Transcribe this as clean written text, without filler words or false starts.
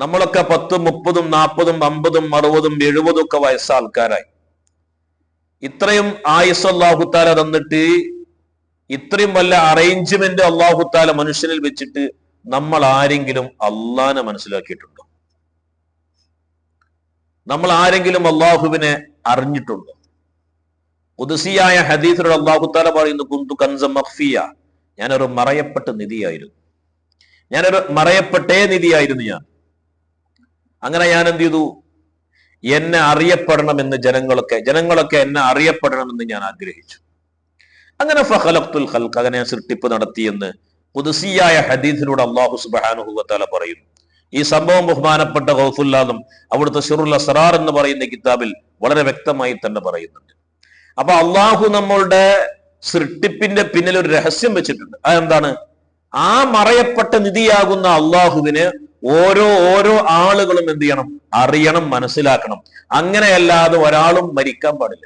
നമ്മളൊക്കെ 10, 30, 40, 50, 60, 70 ഒക്കെ വയസ്സ ആൾക്കാരായി. ഇത്രയും ആയുസ് അല്ലാഹുത്താല തന്നിട്ട് ഇത്രയും വല്ല അറേഞ്ച്മെന്റ് അല്ലാഹുത്താല മനുഷ്യനിൽ വെച്ചിട്ട് നമ്മൾ ആരെങ്കിലും അള്ളാനെ മനസ്സിലാക്കിയിട്ടുണ്ടോ? നമ്മൾ ആരെങ്കിലും അള്ളാഹുവിനെ അറിഞ്ഞിട്ടുണ്ടോ? ഖുദ്സിയായ ഹദീസിലൂടെ അല്ലാഹുത്താല പറയുന്നു, കുന്തു കൻസ മഖ്ഫിയ, ഞാനൊരു മറയപ്പെട്ട നിധിയായിരുന്നു, ഞാനൊരു മറയപ്പെട്ടേ നിധിയായിരുന്നു ഞാൻ. അങ്ങനെ ഞാൻ എന്ത് ചെയ്തു? എന്നെ അറിയപ്പെടണമെന്ന് ജനങ്ങളൊക്കെ എന്നെ അറിയപ്പെടണമെന്ന് ഞാൻ ആഗ്രഹിച്ചു. അങ്ങനെ ഫഖലഖ്തുൽ ഖൽഖ, അങ്ങനെ ഞാൻ സൃഷ്ടിപ്പ് നടത്തിയെന്ന് ഖുദ്സിയായ ഹദീസിലൂടെ അല്ലാഹു സുബ്ഹാനഹു വ തആല പറയുന്നു. ഈ സംഭവം ബഹുമാനപ്പെട്ട ഗൗസുല്ലാദും അവിടുത്തെ സിറുൽ അസ്റാർ എന്ന് പറയുന്ന കിതാബിൽ വളരെ വ്യക്തമായി തന്നെ പറയുന്നുണ്ട്. അപ്പൊ അള്ളാഹു നമ്മളുടെ സൃഷ്ടിപ്പിന്റെ പിന്നിൽ ഒരു രഹസ്യം വെച്ചിട്ടുണ്ട്. അതെന്താണ്? ആ മറയപ്പെട്ട നിധിയാകുന്ന അള്ളാഹുവിനെ ഓരോ ആളുകളും എന്ത് ചെയ്യണം? അറിയണം, മനസ്സിലാക്കണം. അങ്ങനെയല്ലാതെ ഒരാളും മരിക്കാൻ പാടില്ല.